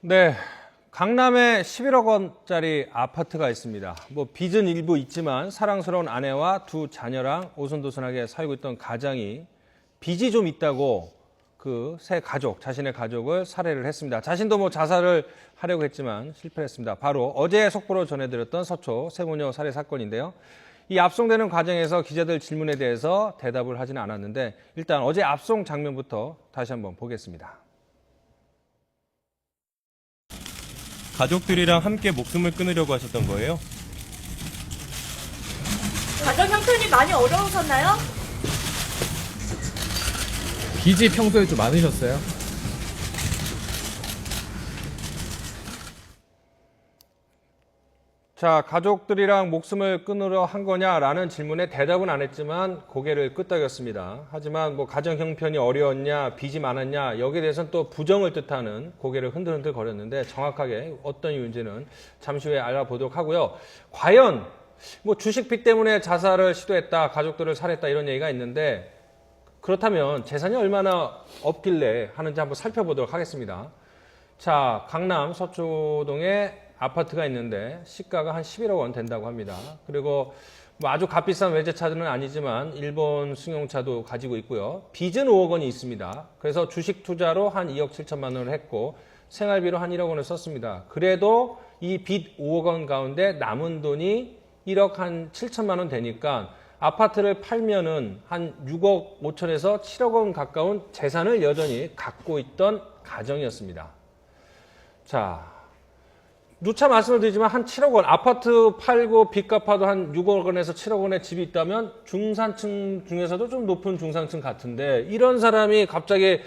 네, 강남에 11억 원짜리 아파트가 있습니다. 뭐 빚은 일부 있지만 사랑스러운 아내와 두 자녀랑 오손도손하게 살고 있던 가장이 빚이 좀 있다고 그 새 가족, 자신의 가족을 살해를 했습니다. 자신도 뭐 자살을 하려고 했지만 실패했습니다. 바로 어제 속보로 전해드렸던 서초 세모녀 살해 사건인데요. 이 압송되는 과정에서 기자들 질문에 대해서 대답을 하지는 않았는데 일단 어제 압송 장면부터 다시 한번 보겠습니다. 가족들이랑 함께 목숨을 끊으려고 하셨던 거예요? 가정 형편이 많이 어려우셨나요? 빚이 평소에 좀 많으셨어요? 자, 가족들이랑 목숨을 끊으려 한 거냐라는 질문에 대답은 안 했지만 고개를 끄덕였습니다. 하지만 뭐 가정 형편이 어려웠냐, 빚이 많았냐 여기에 대해서는 또 부정을 뜻하는 고개를 흔들흔들 거렸는데 정확하게 어떤 이유인지는 잠시 후에 알아보도록 하고요. 과연 뭐 주식 빚 때문에 자살을 시도했다, 가족들을 살해했다 이런 얘기가 있는데 그렇다면 재산이 얼마나 없길래 하는지 한번 살펴보도록 하겠습니다. 자, 강남 서초동에 아파트가 있는데 시가가 한 11억 원 된다고 합니다. 그리고 뭐 아주 값비싼 외제차들은 아니지만 일본 승용차도 가지고 있고요. 빚은 5억 원이 있습니다. 그래서 주식 투자로 한 2억 7천만 원을 했고 생활비로 한 1억 원을 썼습니다. 그래도 이 빚 5억 원 가운데 남은 돈이 1억 한 7천만 원 되니까 아파트를 팔면은 한 6억 5천에서 7억 원 가까운 재산을 여전히 갖고 있던 가정이었습니다. 자, 누차 말씀을 드리지만 한 7억 원, 아파트 팔고 빚 갚아도 한 6억 원에서 7억 원의 집이 있다면 중산층 중에서도 좀 높은 중산층 같은데 이런 사람이 갑자기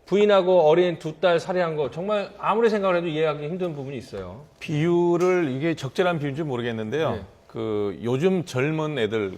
부인하고 어린 두 딸 살해한 거 정말 아무리 생각을 해도 이해하기 힘든 부분이 있어요. 비율을 이게 적절한 비율인지 모르겠는데요. 네. 그 요즘 젊은 애들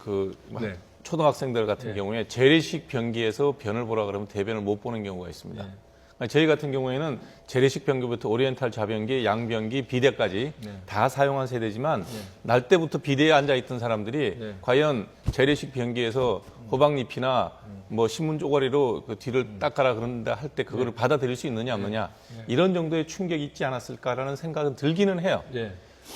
네. 초등학생들 같은 네. 경우에 재래식 변기에서 변을 보라 그러면 대변을 못 보는 경우가 있습니다. 그러니까 저희 같은 경우에는 재래식 변기부터 오리엔탈 좌변기, 양변기, 비데까지 다 사용한 세대지만 날 때부터 비데에 앉아 있던 사람들이 과연 재래식 변기에서 호박잎이나 뭐 신문 쪼가리로 그 뒤를 닦아라 그런다 할 때 그거를 받아들일 수 있느냐 없느냐 이런 정도의 충격이 있지 않았을까라는 생각은 들기는 해요.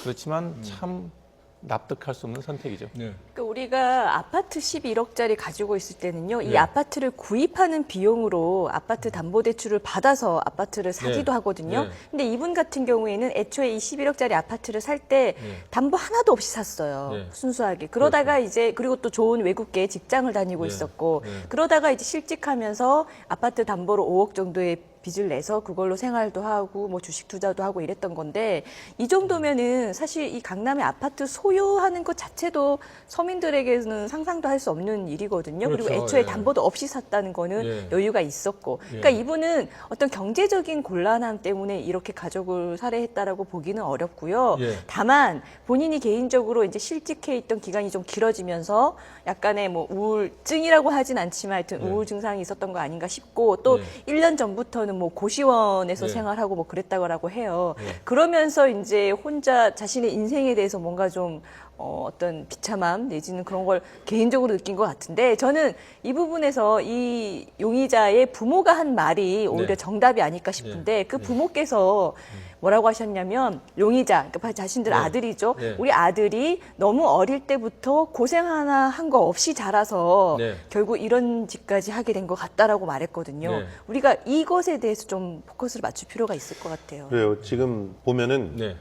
그렇지만 참 납득할 수 없는 선택이죠. 그러니까 우리가 아파트 11억짜리 가지고 있을 때는요, 이 아파트를 구입하는 비용으로 아파트 담보대출을 받아서 아파트를 사기도 하거든요. 근데 이분 같은 경우에는 애초에 이 11억짜리 아파트를 살 때 담보 하나도 없이 샀어요. 순수하게. 그러다가 이제, 그리고 또 좋은 외국계 직장을 다니고 있었고, 그러다가 이제 실직하면서 아파트 담보로 5억 정도의 빚을 내서 그걸로 생활도 하고 뭐 주식 투자도 하고 이랬던 건데 이 정도면은 사실 이 강남의 아파트 소유하는 것 자체도 서민들에게는 상상도 할 수 없는 일이거든요. 그렇죠. 그리고 애초에 예. 담보도 없이 샀다는 거는 예. 여유가 있었고. 그러니까 이분은 어떤 경제적인 곤란함 때문에 이렇게 가족을 살해했다라고 보기는 어렵고요. 다만 본인이 개인적으로 이제 실직해 있던 기간이 좀 길어지면서 약간의 뭐 우울증이라고 하진 않지만 하여튼 우울 증상이 있었던 거 아닌가 싶고 또 1년 전부터는 뭐 고시원에서 생활하고 뭐 그랬다고 해요. 그러면서 이제 혼자 자신의 인생에 대해서 뭔가 좀 어떤 비참함 내지는 그런 걸 개인적으로 느낀 것 같은데 저는 이 부분에서 이 용의자의 부모가 한 말이 오히려 정답이 아닐까 싶은데 그 부모께서 뭐라고 하셨냐면 용의자, 그러니까 자신들 아들이죠. 우리 아들이 너무 어릴 때부터 고생 하나 한 거 없이 자라서 결국 이런 짓까지 하게 된 것 같다라고 말했거든요. 우리가 이것에 대해서 좀 포커스를 맞출 필요가 있을 것 같아요. 그래요. 지금 보면은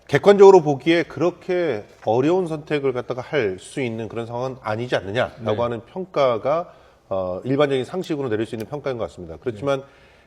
객관적으로 보기에 그렇게 어려운 선택을 갖다가 할 수 있는 그런 상황은 아니지 않느냐라고 하는 평가가 일반적인 상식으로 내릴 수 있는 평가인 것 같습니다. 그렇지만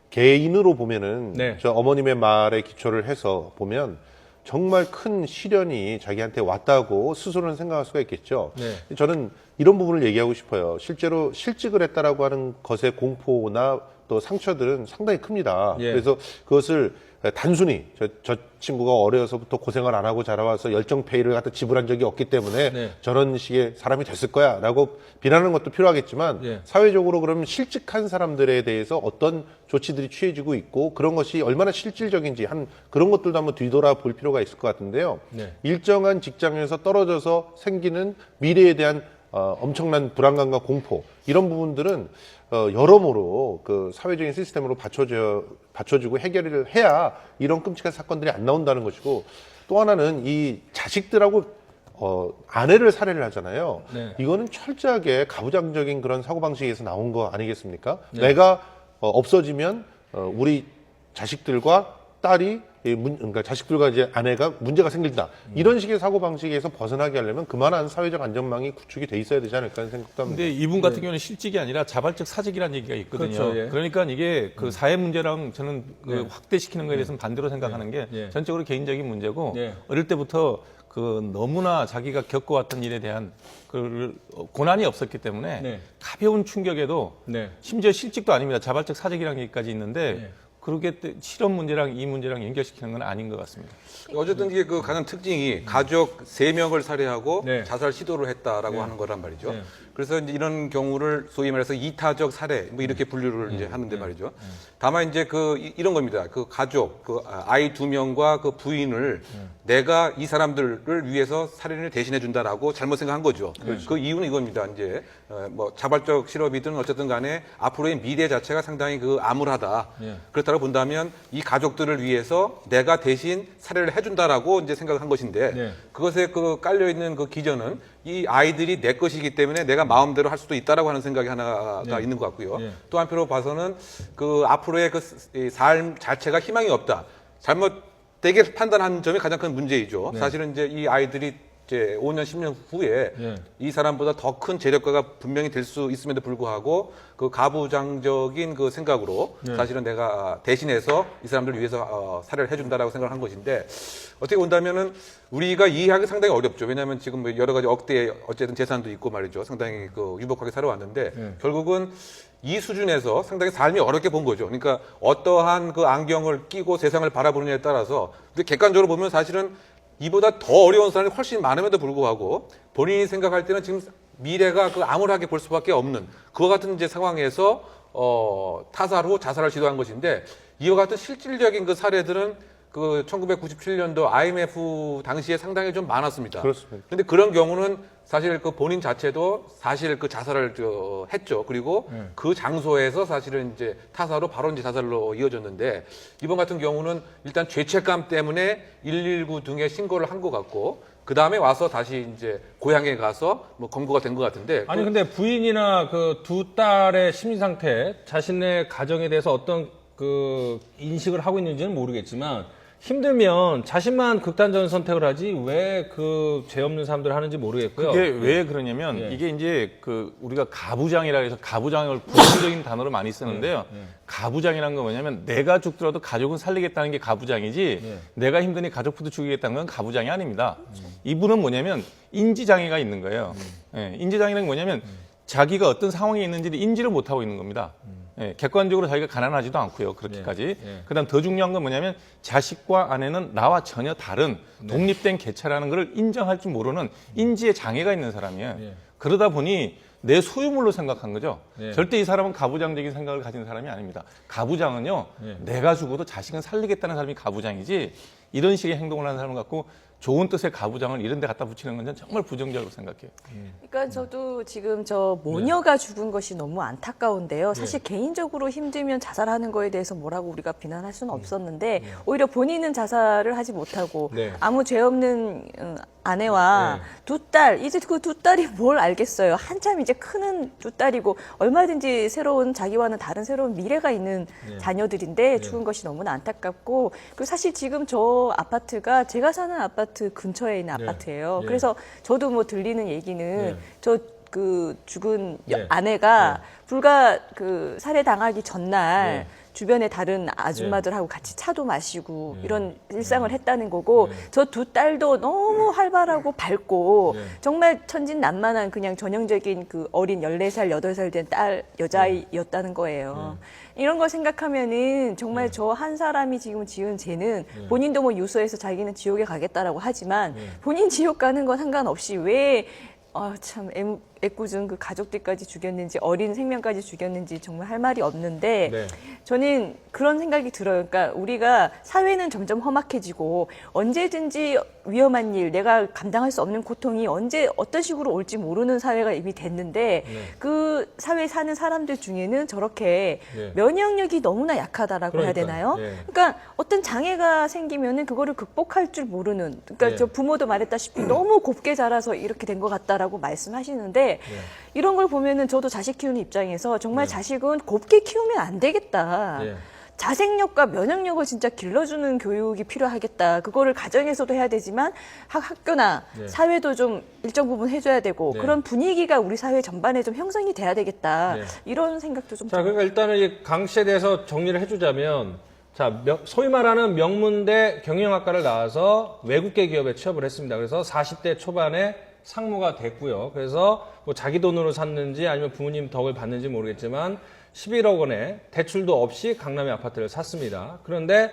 개인으로 보면은 저 어머님의 말에 기초를 해서 보면 정말 큰 시련이 자기한테 왔다고 스스로는 생각할 수가 있겠죠. 저는 이런 부분을 얘기하고 싶어요. 실제로 실직을 했다라고 하는 것의 공포나 또 상처들은 상당히 큽니다. 그래서 그것을 단순히 저 친구가 어려서부터 고생을 안 하고 자라와서 열정페이를 갖다 지불한 적이 없기 때문에 저런 식의 사람이 됐을 거야 라고 비난하는 것도 필요하겠지만 사회적으로 그러면 실직한 사람들에 대해서 어떤 조치들이 취해지고 있고 그런 것이 얼마나 실질적인지 한 그런 것들도 한번 뒤돌아 볼 필요가 있을 것 같은데요. 일정한 직장에서 떨어져서 생기는 미래에 대한 엄청난 불안감과 공포 이런 부분들은 여러모로 그 사회적인 시스템으로 받쳐주고 해결을 해야 이런 끔찍한 사건들이 안 나온다는 것이고, 또 하나는 이 자식들하고 아내를 살해를 하잖아요. 네. 이거는 철저하게 가부장적인 그런 사고방식에서 나온 거 아니겠습니까? 내가 없어지면 우리 자식들과 딸이 그러니까 자식들과 이제 아내가 문제가 생긴다. 이런 식의 사고방식에서 벗어나게 하려면 그만한 사회적 안전망이 구축이 돼 있어야 되지 않을까 하는 생각도 합니다. 근데 이분 같은 경우는 실직이 아니라 자발적 사직이라는 얘기가 있거든요. 그렇죠, 예. 그러니까 이게 그 사회 문제랑 저는 그 확대시키는 거에 대해서는 반대로 생각하는 게 예. 전적으로 개인적인 문제고 예. 어릴 때부터 그 너무나 자기가 겪어왔던 일에 대한 그 고난이 없었기 때문에 네. 가벼운 충격에도 네. 심지어 실직도 아닙니다. 자발적 사직이라는 얘기까지 있는데 네. 그렇게 실업 문제랑 이 문제랑 연결시키는 건 아닌 것 같습니다. 어쨌든 이게 그 가장 특징이 가족 3명을 살해하고 네. 자살 시도를 했다라고 하는 거란 말이죠. 네. 그래서 이제 이런 경우를 소위 말해서 이타적 살해 뭐 이렇게 분류를 이제 하는데 말이죠. 다만 이제 이런 겁니다. 그 가족, 그 아이 2명과 그 부인을 내가 이 사람들을 위해서 살인을 대신해 준다라고 잘못 생각한 거죠. 그 이유는 이겁니다. 이제 뭐 자발적 실업이든 어쨌든 간에 앞으로의 미래 자체가 상당히 그 암울하다. 그렇다고 본다면 이 가족들을 위해서 내가 대신 살해를 해준다라고 이제 생각한 것인데 네. 그것에 그 깔려 있는 그 기전은 이 아이들이 내 것이기 때문에 내가 마음대로 할 수도 있다라고 하는 생각이 하나가 있는 것 같고요. 네. 또 한편으로 봐서는 그 앞으로의 그 삶 자체가 희망이 없다. 잘못되게 판단한 점이 가장 큰 문제이죠. 사실은 이제 이 아이들이 이제 5년, 10년 후에 이 사람보다 더 큰 재력가가 분명히 될 수 있음에도 불구하고 그 가부장적인 그 생각으로 사실은 내가 대신해서 이 사람들을 위해서 살해를 해준다라고 생각을 한 것인데 어떻게 본다면은 우리가 이해하기 상당히 어렵죠. 왜냐하면 지금 뭐 여러 가지 억대 어쨌든 재산도 있고 말이죠. 상당히 그 유복하게 살아왔는데 결국은 이 수준에서 상당히 삶이 어렵게 본 거죠. 그러니까 어떠한 그 안경을 끼고 세상을 바라보느냐에 따라서 근데 객관적으로 보면 사실은 이보다 더 어려운 사람이 훨씬 많음에도 불구하고 본인이 생각할 때는 지금 미래가 그 암울하게 볼 수밖에 없는 그와 같은 이제 상황에서 타살 후 자살을 시도한 것인데 이와 같은 실질적인 그 사례들은 그 1997년도 IMF 당시에 상당히 좀 많았습니다. 그렇습니다. 근데 그런 경우는 사실 그 본인 자체도 사실 그 자살을 했죠. 그리고 그 장소에서 사실은 이제 타사로 바로 이제 자살로 이어졌는데 이번 같은 경우는 일단 죄책감 때문에 119 등에 신고를 한 것 같고 그 다음에 와서 다시 이제 고향에 가서 뭐 검거가 된 것 같은데 아니 근데 부인이나 그 두 딸의 심리 상태, 자신의 가정에 대해서 어떤 그 인식을 하고 있는지는 모르겠지만 힘들면 자신만 극단적인 선택을 하지 왜 그 죄 없는 사람들 하는지 모르겠고요. 그게 왜 그러냐면 예. 이게 이제 그 우리가 가부장이라 해서 가부장을 부정적인 단어로 많이 쓰는데요. 가부장이라는 건 뭐냐면 내가 죽더라도 가족은 살리겠다는 게 가부장이지 내가 힘드니 가족부터 죽이겠다는 건 가부장이 아닙니다. 이분은 뭐냐면 인지장애가 있는 거예요. 예, 인지장애는 뭐냐면 자기가 어떤 상황에 있는지를 인지를 못하고 있는 겁니다. 예, 객관적으로 자기가 가난하지도 않고요. 그렇게까지. 그다음 더 중요한 건 뭐냐면 자식과 아내는 나와 전혀 다른 독립된 개체라는 걸 인정할 줄 모르는 인지의 장애가 있는 사람이에요. 그러다 보니 내 소유물로 생각한 거죠. 절대 이 사람은 가부장적인 생각을 가진 사람이 아닙니다. 가부장은요. 내가 죽어도 자식은 살리겠다는 사람이 가부장이지 이런 식의 행동을 하는 사람을 갖고 좋은 뜻의 가부장을 이런 데 갖다 붙이는 건 정말 부정적으로 생각해요. 그러니까 저도 지금 저 모녀가 죽은 것이 너무 안타까운데요. 사실 개인적으로 힘들면 자살하는 거에 대해서 뭐라고 우리가 비난할 수는 없었는데 오히려 본인은 자살을 하지 못하고 아무 죄 없는 아내와 두 딸, 이제 그 두 딸이 뭘 알겠어요. 한참 이제 크는 두 딸이고 얼마든지 새로운 자기와는 다른 새로운 미래가 있는 자녀들인데 죽은 것이 너무나 안타깝고 그리고 사실 지금 저 아파트가 제가 사는 아파트 근처에 있는 아파트예요. 그래서 저도 뭐 들리는 얘기는 저 그 죽은 아내가 불과 그 살해당하기 전날 주변에 다른 아줌마들하고 같이 차도 마시고 이런 일상을 했다는 거고 저 두 딸도 너무 활발하고 밝고 정말 천진난만한 그냥 전형적인 그 어린 14살, 8살 된 딸 여자아이였다는 거예요. 이런 걸 생각하면은 정말 저 한 사람이 지금 지은 죄는 본인도 뭐 유서에서 자기는 지옥에 가겠다라고 하지만 본인 지옥 가는 건 상관없이 왜 참 애꿎은 그 가족들까지 죽였는지 어린 생명까지 죽였는지 정말 할 말이 없는데 네. 저는 그런 생각이 들어요. 그러니까 우리가 사회는 점점 험악해지고 언제든지 위험한 일, 내가 감당할 수 없는 고통이 언제 어떤 식으로 올지 모르는 사회가 이미 됐는데 그 사회에 사는 사람들 중에는 저렇게 네. 면역력이 너무나 약하다라고 해야 그러니까요. 되나요? 예. 그러니까 어떤 장애가 생기면은 그거를 극복할 줄 모르는, 그러니까 예. 저 부모도 말했다시피 너무 곱게 자라서 이렇게 된 것 같다라고 말씀하시는데 이런 걸 보면은 저도 자식 키우는 입장에서 정말 자식은 곱게 키우면 안 되겠다. 예. 자생력과 면역력을 진짜 길러주는 교육이 필요하겠다. 그거를 가정에서도 해야 되지만 학교나 네. 사회도 좀 일정 부분 해줘야 되고 네. 그런 분위기가 우리 사회 전반에 좀 형성이 돼야 되겠다. 네. 이런 생각도 좀 자, 그러니까 일단은 이 강 씨에 대해서 정리를 해주자면, 자, 소위 말하는 명문대 경영학과를 나와서 외국계 기업에 취업을 했습니다. 그래서 40대 초반에 상무가 됐고요. 그래서 뭐 자기 돈으로 샀는지 아니면 부모님 덕을 받는지 모르겠지만 11억 원에 대출도 없이 강남의 아파트를 샀습니다. 그런데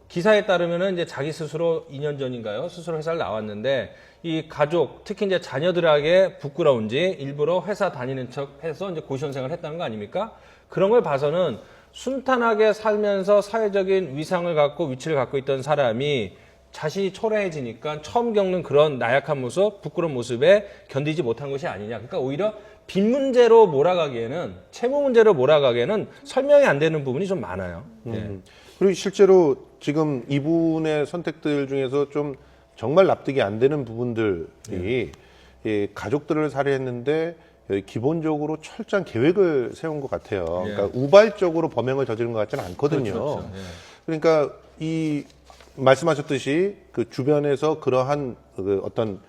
기사에 따르면은 이제 자기 스스로 2년 전인가요? 스스로 회사를 나왔는데 이 가족, 특히 이제 자녀들에게 부끄러운지 일부러 회사 다니는 척 해서 이제 고시원생을 했다는 거 아닙니까? 그런 걸 봐서는 순탄하게 살면서 사회적인 위상을 갖고 위치를 갖고 있던 사람이 자신이 초라해지니까 처음 겪는 그런 나약한 모습, 부끄러운 모습에 견디지 못한 것이 아니냐. 그러니까 오히려 빚 문제로 몰아가기에는, 채무 문제로 몰아가기에는 설명이 안 되는 부분이 좀 많아요. 예. 그리고 실제로 지금 이분의 선택들 중에서 좀 정말 납득이 안 되는 부분들이 이 가족들을 살해했는데 기본적으로 철저한 계획을 세운 것 같아요. 예. 그러니까 우발적으로 범행을 저지른 것 같지는 않거든요. 그렇죠. 예. 그러니까 이 말씀하셨듯이 그 주변에서 그러한 그 어떤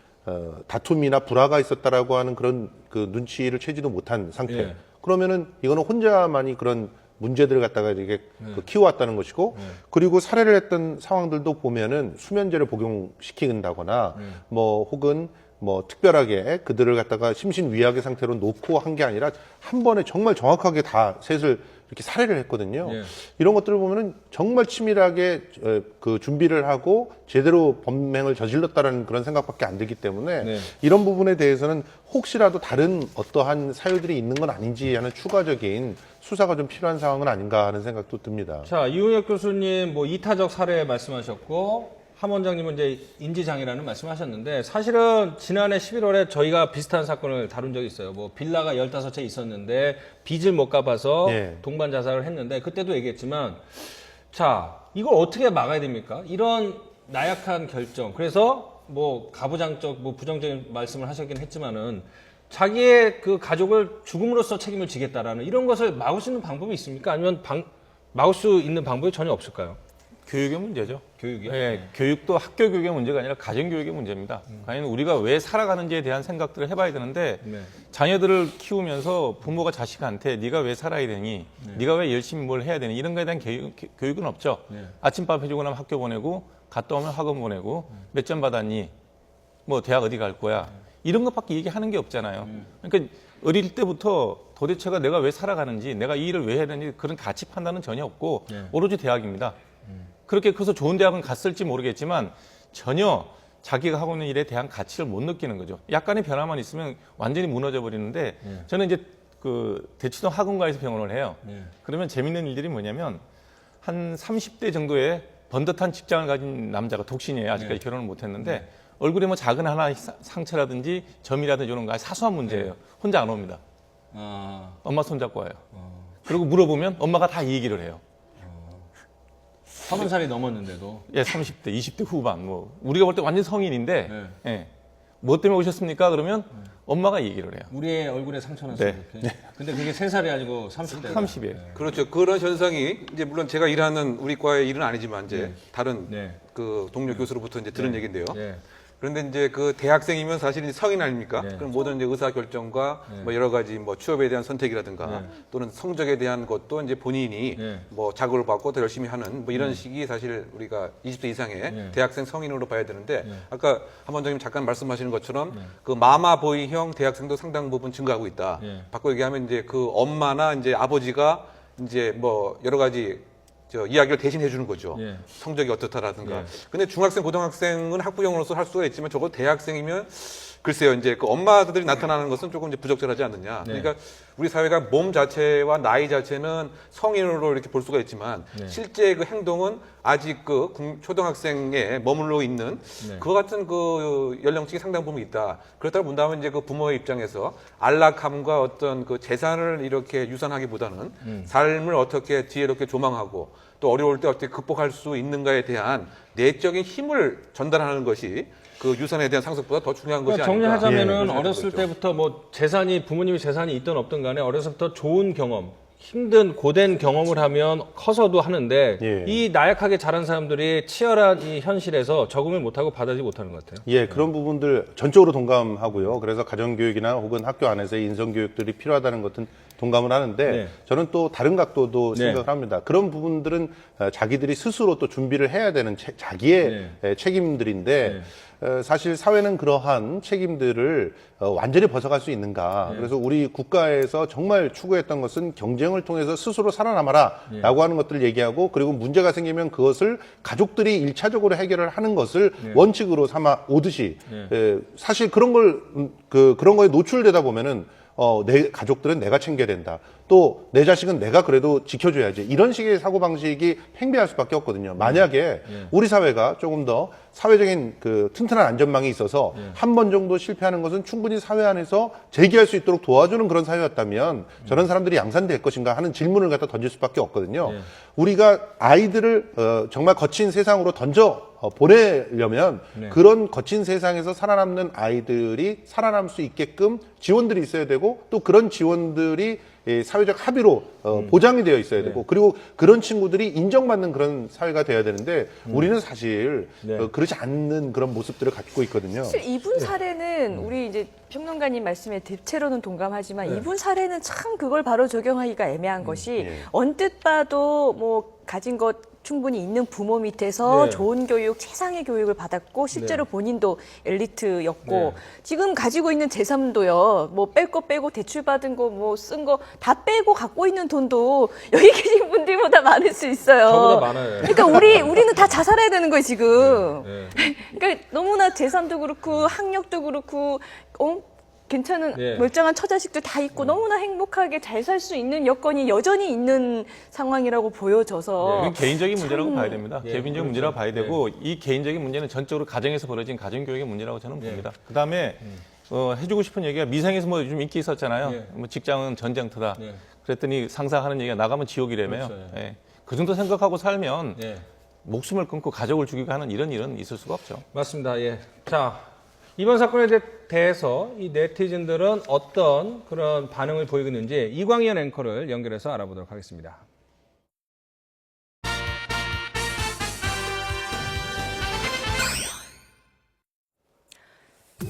다툼이나 불화가 있었다라고 하는 그런 그 눈치를 채지도 못한 상태. 예. 그러면은 이거는 혼자만이 그런 문제들을 갖다가 이렇게 그 키워왔다는 것이고, 그리고 살해를 했던 상황들도 보면은 수면제를 복용시킨다거나 뭐 혹은 뭐 특별하게 그들을 갖다가 심신위약의 상태로 놓고 한 게 아니라 한 번에 정말 정확하게 다 셋을 이렇게 살해를 했거든요. 예. 이런 것들을 보면은 정말 치밀하게 그 준비를 하고 제대로 범행을 저질렀다라는 그런 생각밖에 안 들기 때문에 네. 이런 부분에 대해서는 혹시라도 다른 어떠한 사유들이 있는 건 아닌지 하는 추가적인 수사가 좀 필요한 상황은 아닌가 하는 생각도 듭니다. 자, 이용혁 교수님 뭐 이타적 살해 말씀하셨고, 함 원장님은 이제 인지장애라는 말씀하셨는데, 사실은 지난해 11월에 저희가 비슷한 사건을 다룬 적이 있어요. 뭐 빌라가 15채 있었는데 빚을 못 갚아서 예. 동반 자살을 했는데, 그때도 얘기했지만, 자, 이걸 어떻게 막아야 됩니까? 이런 나약한 결정. 그래서 뭐 가부장적, 뭐 부정적인 말씀을 하셨긴 했지만은, 자기의 그 가족을 죽음으로써 책임을 지겠다라는 이런 것을 막을 수 있는 방법이 있습니까? 아니면 막을 수 있는 방법이 전혀 없을까요? 교육의 문제죠. 교육이요? 예, 교육도 학교 교육의 문제가 아니라 가정 교육의 문제입니다. 과연 우리가 왜 살아가는지에 대한 생각들을 해봐야 되는데 네. 자녀들을 키우면서 부모가 자식한테 네가 왜 살아야 되니, 네가 왜 열심히 뭘 해야 되니 이런 거에 대한 교육은 없죠. 네. 아침밥 해주고 나면 학교 보내고 갔다 오면 학원 보내고 몇 점 받았니, 뭐 대학 어디 갈 거야 이런 것밖에 얘기하는 게 없잖아요. 그러니까 어릴 때부터 도대체가 내가 왜 살아가는지, 내가 이 일을 왜 해야 되는지 그런 가치 판단은 전혀 없고 오로지 대학입니다. 그렇게 커서 좋은 대학은 갔을지 모르겠지만 전혀 자기가 하고 있는 일에 대한 가치를 못 느끼는 거죠. 약간의 변화만 있으면 완전히 무너져 버리는데 저는 이제 그 대치동 학원가에서 병원을 해요. 그러면 재밌는 일들이 뭐냐면 한 30대 정도의 번듯한 직장을 가진 남자가 독신이에요. 아직까지 결혼을 못 했는데 얼굴에 뭐 작은 하나 상처라든지 점이라든지 이런 거 사소한 문제예요. 혼자 안 옵니다. 아, 엄마 손잡고 와요. 그리고 물어보면 엄마가 다 이 얘기를 해요. 30살이 넘었는데도. 예, 30대, 20대 후반, 뭐 우리가 볼 때 완전 성인인데, 예, 뭐 때문에 오셨습니까? 그러면 엄마가 얘기를 해요. 우리의 얼굴에 상처는 네. 이렇게. 근데 그게 3살이 아니고 30대. 30이에요. 그렇죠. 그런 현상이 이제 물론 제가 일하는 우리 과의 일은 아니지만 이제 다른 네. 그 동료 교수로부터 이제 들은 얘기인데요. 네. 그런데 이제 그 대학생이면 사실 이제 성인 아닙니까? 네. 그럼 모든 이제 의사 결정과 뭐 여러 가지 뭐 취업에 대한 선택이라든가 또는 성적에 대한 것도 이제 본인이 네. 뭐 자극을 받고 더 열심히 하는 뭐 이런 식이 사실 우리가 20대 이상의 대학생 성인으로 봐야 되는데 아까 한 원장님 잠깐 말씀하시는 것처럼 그 마마보이형 대학생도 상당 부분 증가하고 있다. 바꿔 얘기하면 이제 그 엄마나 이제 아버지가 이제 뭐 여러 가지 저 이야기를 대신 해주는 거죠. 예. 성적이 어떻다라든가. 예. 근데 중학생, 고등학생은 학부형으로서 할 수가 있지만 적어도 대학생이면 글쎄요, 이제 그 엄마들이 나타나는 것은 조금 이제 부적절하지 않느냐. 네. 그러니까 우리 사회가 몸 자체와 나이 자체는 성인으로 이렇게 볼 수가 있지만 네. 실제 그 행동은 아직 그 초등학생에 머물러 있는 네. 그와 같은 그 연령층이 상당 부분 있다. 그렇다고 본다면 이제 그 부모의 입장에서 안락함과 어떤 그 재산을 이렇게 유산하기보다는 삶을 어떻게 지혜롭게 조망하고 또 어려울 때 어떻게 극복할 수 있는가에 대한 내적인 힘을 전달하는 것이 그 유산에 대한 상속보다 더 중요한 것이 그러니까 아닌가. 정리하자면은 예, 어렸을 그렇죠. 때부터 뭐 재산이 부모님이 재산이 있든 없든 간에 어려서부터 좋은 경험, 힘든 고된 경험을 하면 커서도 하는데 예. 이 나약하게 자란 사람들이 치열한 이 현실에서 적응을 못하고 받아들이지 못하는 것 같아요. 예, 그런 부분들 전적으로 동감하고요. 그래서 가정교육이나 혹은 학교 안에서의 인성교육들이 필요하다는 것은 동감을 하는데 네. 저는 또 다른 각도도 네. 생각을 합니다. 그런 부분들은 자기들이 스스로 또 준비를 해야 되는 자기의 책임들인데 사실 사회는 그러한 책임들을 완전히 벗어갈 수 있는가. 그래서 우리 국가에서 정말 추구했던 것은 경쟁을 통해서 스스로 살아남아라 라고 하는 것들을 얘기하고 그리고 문제가 생기면 그것을 가족들이 일차적으로 해결을 하는 것을 원칙으로 삼아 오듯이 사실 그런 그런 거에 노출되다 보면은 내 가족들은 내가 챙겨야 된다. 또 내 자식은 내가 그래도 지켜줘야지. 이런 식의 사고방식이 팽배할 수밖에 없거든요. 만약에 우리 사회가 조금 더 사회적인 그 튼튼한 안전망이 있어서 한 번 정도 실패하는 것은 충분히 사회 안에서 재기할 수 있도록 도와주는 그런 사회였다면 저런 사람들이 양산될 것인가 하는 질문을 갖다 던질 수밖에 없거든요. 우리가 아이들을 정말 거친 세상으로 보내려면 그런 거친 세상에서 살아남는 아이들이 살아남을 수 있게끔 지원들이 있어야 되고 또 그런 지원들이 사회적 합의로 보장이 되어 있어야 되고 그리고 그런 친구들이 인정받는 그런 사회가 돼야 되는데 우리는 사실 그렇지 않는 그런 모습들을 갖고 있거든요. 사실 이분 사례는 우리 이제 평론가님 말씀에 대체로는 동감하지만 이분 사례는 참 그걸 바로 적용하기가 애매한 것이 언뜻 봐도 뭐 가진 것 충분히 있는 부모 밑에서 네. 좋은 교육, 최상의 교육을 받았고 실제로 본인도 엘리트였고 네. 지금 가지고 있는 재산도요. 뭐 뺄 거 빼고 대출 받은 거 뭐 쓴 거 다 빼고 갖고 있는 돈도 여기 계신 분들보다 많을 수 있어요. 저보다 많아요. 그러니까 우리는 다 자살해야 되는 거예요, 지금. 네. 그러니까 너무나 재산도 그렇고 학력도 그렇고 괜찮은 네. 멀쩡한 처자식도 다 있고 너무나 행복하게 잘 살 수 있는 여건이 여전히 있는 상황이라고 보여져서 이건 개인적인 문제라고 봐야 됩니다. 예, 개인적인 그렇죠. 문제라고 봐야 되고 이 개인적인 문제는 전적으로 가정에서 벌어진 가정교육의 문제라고 저는 봅니다. 그다음에 해주고 싶은 얘기가 미생에서 뭐 요즘 인기 있었잖아요. 예. 뭐 직장은 전쟁터다. 예. 그랬더니 상사하는 얘기가 나가면 지옥이라며요. 그렇죠, 예. 그 정도 생각하고 살면 예. 목숨을 끊고 가족을 죽이고 하는 이런 일은 있을 수가 없죠. 맞습니다. 예. 자, 이번 사건에 대해서 이 네티즌들은 어떤 그런 반응을 보이고 있는지 이광현 앵커를 연결해서 알아보도록 하겠습니다.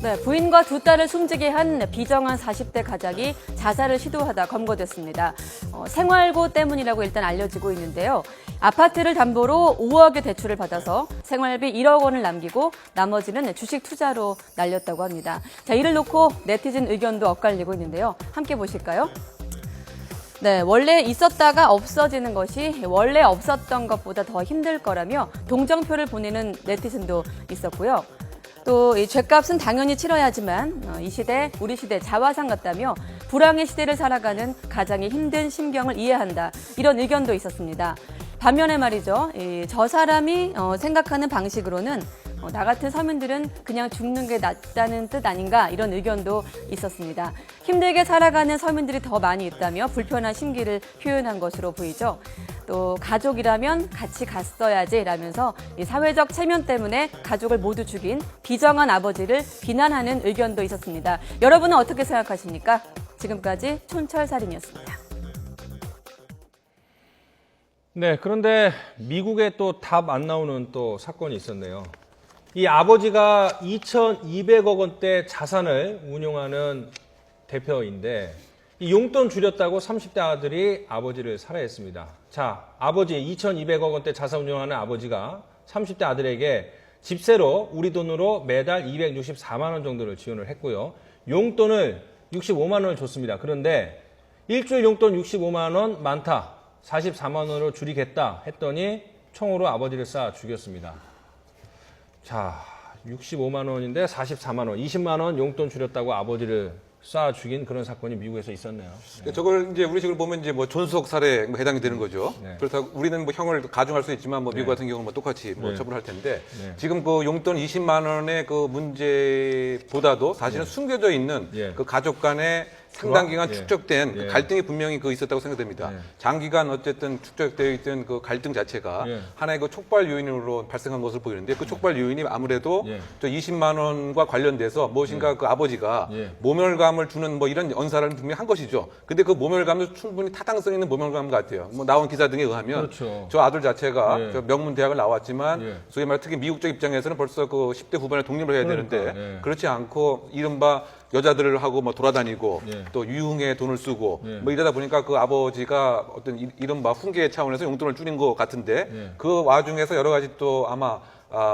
네, 부인과 두 딸을 숨지게 한 비정한 40대 가장이 자살을 시도하다 검거됐습니다. 생활고 때문이라고 일단 알려지고 있는데요. 아파트를 담보로 5억의 대출을 받아서 생활비 1억 원을 남기고 나머지는 주식 투자로 날렸다고 합니다. 자, 이를 놓고 네티즌 의견도 엇갈리고 있는데요. 함께 보실까요? 네, 원래 있었다가 없어지는 것이 원래 없었던 것보다 더 힘들 거라며 동정표를 보내는 네티즌도 있었고요. 또 이 죗값은 당연히 치러야지만 이 시대, 우리 시대 자화상 같다며 불황의 시대를 살아가는 가장의 힘든 심경을 이해한다. 이런 의견도 있었습니다. 반면에 말이죠. 저 사람이 생각하는 방식으로는 나 같은 서민들은 그냥 죽는 게 낫다는 뜻 아닌가 이런 의견도 있었습니다. 힘들게 살아가는 서민들이 더 많이 있다며 불편한 심기를 표현한 것으로 보이죠. 또 가족이라면 같이 갔어야지 라면서 이 사회적 체면 때문에 가족을 모두 죽인 비정한 아버지를 비난하는 의견도 있었습니다. 여러분은 어떻게 생각하십니까? 지금까지 촌철살인이었습니다. 네, 그런데 미국에 또 답 안 나오는 또 사건이 있었네요. 이 아버지가 2,200억 원대 자산을 운용하는 대표인데 이 용돈 줄였다고 30대 아들이 아버지를 살해했습니다. 자, 아버지 2,200억 원대 자산 운용하는 아버지가 30대 아들에게 집세로 우리 돈으로 매달 264만 원 정도를 지원을 했고요. 용돈을 65만 원을 줬습니다. 그런데 일주일 용돈 65만 원 많다. 44만 원으로 줄이겠다 했더니 총으로 아버지를 쏴 죽였습니다. 자, 65만 원인데 44만 원, 20만 원 용돈 줄였다고 아버지를 쏴 죽인 그런 사건이 미국에서 있었네요. 저걸 이제 우리식으로 보면 이제 뭐 존속 살해에 해당이 되는 거죠. 네. 그렇다고 우리는 뭐 형을 가중할 수 있지만 뭐 미국 네. 같은 경우는 뭐 똑같이 뭐 네. 처벌할 텐데 네. 지금 그 용돈 20만 원의 그 문제보다도 사실은 숨겨져 있는 예. 그 가족 간의 상당 기간 예. 축적된 그 예. 갈등이 분명히 그 있었다고 생각됩니다. 예. 장기간 어쨌든 축적되어 있던 그 갈등 자체가 예. 하나의 그 촉발 요인으로 발생한 것을 보이는데 그 촉발 요인이 아무래도 예. 저 20만 원과 관련돼서 무엇인가 그 아버지가 예. 모멸감을 주는 뭐 이런 언사를 분명히 한 것이죠. 근데 그 모멸감도 충분히 타당성 있는 모멸감 같아요. 뭐 나온 기사 등에 의하면 그렇죠. 저 아들 자체가 예. 저 명문 대학을 나왔지만 예. 소위 말해 특히 미국적 입장에서는 벌써 그 10대 후반에 독립을 해야 그러니까, 되는데 예. 그렇지 않고 이른바 여자들을 하고 뭐 돌아다니고 예. 또 유흥에 돈을 쓰고 예. 뭐 이러다 보니까 그 아버지가 어떤 이른바 훈계 차원에서 용돈을 줄인 것 같은데 예. 그 와중에서 여러 가지 또 아마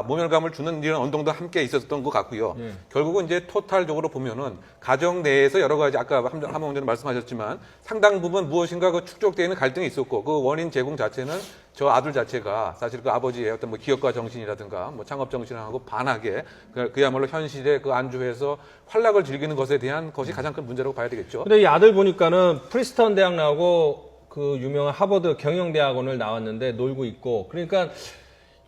모멸감을 주는 이런 언동도 함께 있었던 것 같고요. 예. 결국은 이제 토탈적으로 보면은 가정 내에서 여러 가지 아까 한번 전에 말씀하셨지만 상당 부분 무엇인가 그 축적되어 있는 갈등이 있었고 그 원인 제공 자체는 저 아들 자체가 사실 그 아버지의 어떤 뭐 기업가 정신이라든가 뭐 창업 정신하고 반하게 그야말로 현실에 그 안주해서 활락을 즐기는 것에 대한 것이 가장 큰 문제라고 봐야 되겠죠. 근데 이 아들 보니까는 프리스턴 대학 나오고 그 유명한 하버드 경영대학원을 나왔는데 놀고 있고 그러니까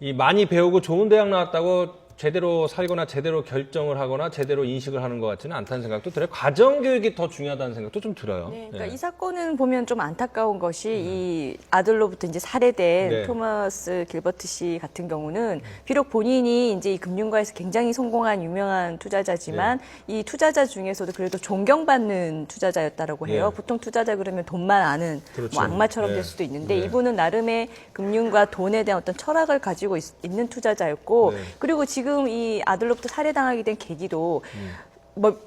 이 많이 배우고 좋은 대학 나왔다고 제대로 살거나 제대로 결정을 하거나 제대로 인식을 하는 것 같지는 않다는 생각도 들어요. 가정교육이 더 중요하다는 생각도 좀 들어요. 네, 그러니까 네. 이 사건은 보면 좀 안타까운 것이 이 아들로부터 이제 살해된 네. 토마스 길버트 씨 같은 경우는 비록 본인이 이제 이 금융가에서 굉장히 성공한 유명한 투자자지만 이 투자자 중에서도 그래도 존경받는 투자자였다라고 해요. 네. 보통 투자자 그러면 돈만 아는 그렇죠. 뭐 악마처럼 네. 될 수도 있는데 네. 이분은 나름의 금융과 돈에 대한 어떤 철학을 가지고 있는 투자자였고 네. 그리고 지금 이 아들로부터 살해당하게 된 계기도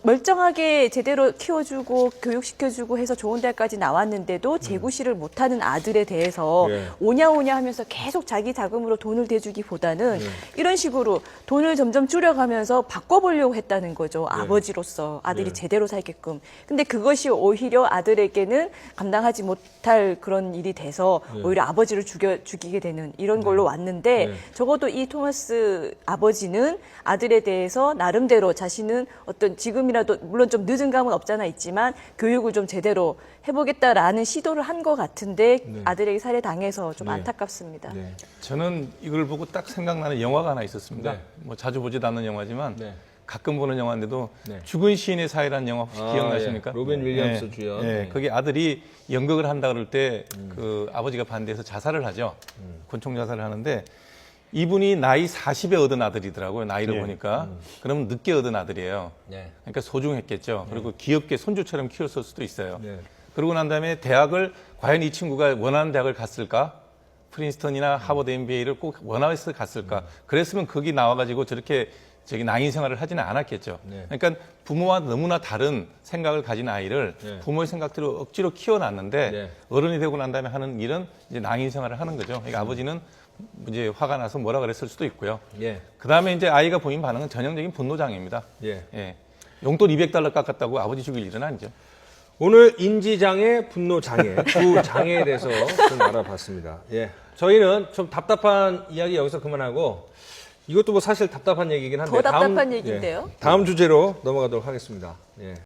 멀쩡하게 제대로 키워주고 교육시켜주고 해서 좋은 대학까지 나왔는데도 재구실을 못하는 아들에 대해서 예. 오냐오냐 하면서 계속 자기 자금으로 돈을 대주기보다는 이런 식으로 돈을 점점 줄여가면서 바꿔보려고 했다는 거죠. 아버지로서 아들이 예. 제대로 살게끔. 근데 그것이 오히려 아들에게는 감당하지 못할 그런 일이 돼서 오히려 아버지를 죽이게 되는 이런 걸로 왔는데 적어도 이 토마스 아버지는 아들에 대해서 나름대로 자신은 어떤 지금이라도 물론 좀 늦은 감은 없잖아 있지만 교육을 좀 제대로 해보겠다라는 시도를 한 것 같은데 아들에게 살해당해서 좀 네. 안타깝습니다. 네. 저는 이걸 보고 딱 생각나는 영화가 하나 있었습니다. 네. 뭐 자주 보지도 않는 영화지만 네. 가끔 보는 영화인데도 네. 죽은 시인의 사회라는 영화 혹시 기억나십니까? 예. 로빈 윌리엄스 주연. 예, 네. 거기 아들이 연극을 한다 그럴 때 그 아버지가 반대해서 자살을 하죠. 권총 자살을 하는데 이분이 나이 40에 얻은 아들이더라고요. 나이를 예. 보니까. 그러면 늦게 얻은 아들이에요. 네. 그러니까 소중했겠죠. 그리고 귀엽게 손주처럼 키웠을 수도 있어요. 네. 그러고 난 다음에 대학을 과연 이 친구가 원하는 대학을 갔을까? 프린스턴이나 하버드 MBA를 꼭 원해서 갔을까? 그랬으면 거기 나와가지고 저렇게 낭인 생활을 하지는 않았겠죠. 네. 그러니까 부모와 너무나 다른 생각을 가진 아이를 네. 부모의 생각대로 억지로 키워놨는데 네. 어른이 되고 난 다음에 하는 일은 이제 낭인 생활을 하는 거죠. 그러니까 아버지는 이제 화가 나서 뭐라 그랬을 수도 있고요. 예. 그 다음에 이제 아이가 보인 반응은 전형적인 분노장애입니다. 예. 예. 용돈 $200 깎았다고 아버지 죽일 일은 아니죠. 오늘 인지장애, 분노장애 두 장애에 대해서 좀 알아봤습니다. 예. 저희는 좀 답답한 이야기 여기서 그만하고 이것도 뭐 사실 답답한 얘기긴 한데 더 답답한 얘기인데요? 다음 주제로 넘어가도록 하겠습니다. 예.